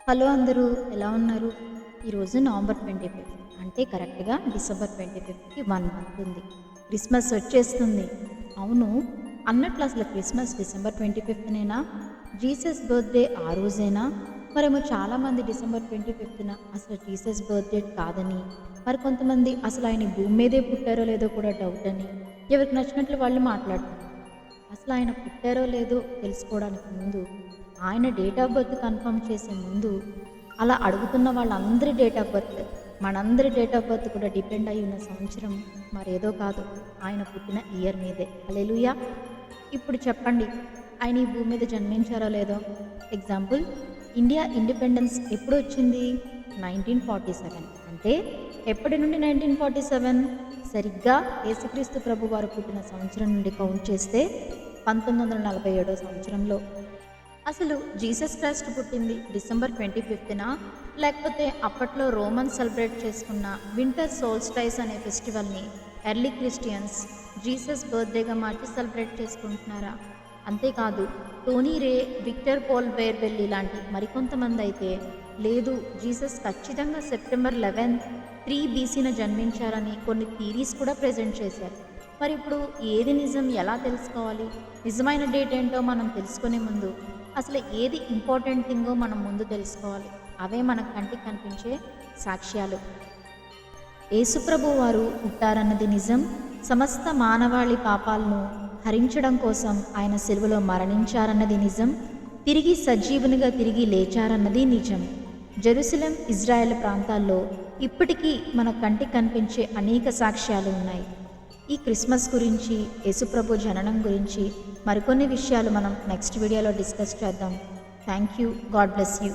Hello అందరూ ఎలా ఉన్నారు? ఈరోజు నవంబర్ 25 అంటే కరెక్ట్గా డిసెంబర్ 25కి 1 మంత్ ఉంది. క్రిస్మస్ వచ్చేస్తుంది. అవును, అన్నట్లు అసలు క్రిస్మస్ డిసెంబర్ 25నేనా? జీసస్ బర్త్డే ఆ రోజేనా? మరేమో చాలామంది డిసెంబర్ 25న అసలు జీసస్ బర్త్డే కాదని, మరి కొంతమంది అసలు ఆయన భూమి మీదే పుట్టారో లేదో కూడా డౌట్ అని ఎవరికి నచ్చినట్లు వాళ్ళు మాట్లాడుతున్నారు. అసలు ఆయన పుట్టారో లేదో తెలుసుకోవడానికి ముందు, ఆయన డేట్ ఆఫ్ బర్త్ కన్ఫర్మ్ చేసే ముందు, అలా అడుగుతున్న వాళ్ళందరి డేట్ ఆఫ్ బర్త్, మనందరి డేట్ ఆఫ్ బర్త్ కూడా డిపెండ్ అయి ఉన్న సంవత్సరం మరేదో కాదు, ఆయన పుట్టిన ఇయర్ మీదే. హల్లెలూయా. ఇప్పుడు చెప్పండి, ఆయన ఈ భూమి మీద జన్మించారో లేదో? ఎగ్జాంపుల్, ఇండియా ఇండిపెండెన్స్ ఎప్పుడు వచ్చింది? 1947. అంటే ఎప్పటి నుండి 1947? సరిగ్గా యేసుక్రీస్తు ప్రభు వారు పుట్టిన సంవత్సరం నుండి కౌంట్ చేస్తే 1947 సంవత్సరంలో. అసలు జీసస్ క్రైస్ట్ పుట్టింది డిసెంబర్ 25న, లేకపోతే అప్పట్లో రోమన్ సెలబ్రేట్ చేసుకున్న వింటర్ సోల్స్టైస్ అనే ఫెస్టివల్ని ఎర్లీ క్రిస్టియన్స్ జీసస్ బర్త్డేగా మార్చి సెలబ్రేట్ చేసుకుంటున్నారా? అంతేకాదు, టోనీ రే, విక్టర్ పోల్ బేర్బెల్లి లాంటి మరికొంతమంది అయితే లేదు, జీసస్ ఖచ్చితంగా సెప్టెంబర్ 11, 3 BCన జన్మించారని కొన్ని థీరీస్ కూడా ప్రజెంట్ చేశారు. మరి ఇప్పుడు ఏది నిజం ఎలా తెలుసుకోవాలి? నిజమైన డేట్ ఏంటో మనం తెలుసుకునే ముందు అసలు ఏది ఇంపార్టెంట్ థింగో మనం ముందు తెలుసుకోవాలి. అవే మన కంటికి కనిపించే సాక్ష్యాలు. యేసుప్రభు వారు పుట్టారన్నది నిజం. సమస్త మానవాళి పాపాలను హరించడం కోసం ఆయన సిలువలో మరణించారన్నది నిజం. తిరిగి సజీవునిగా తిరిగి లేచారన్నది నిజం. జెరూసలేం, ఇజ్రాయెల్ ప్రాంతాల్లో ఇప్పటికీ మన కంటికి కనిపించే అనేక సాక్ష్యాలు ఉన్నాయి. ఈ క్రిస్మస్ గురించి, యేసుప్రభు జననం గురించి మరికొన్ని విషయాలు మనం నెక్స్ట్ వీడియోలో డిస్కస్ చేద్దాం. Thank you. God bless you.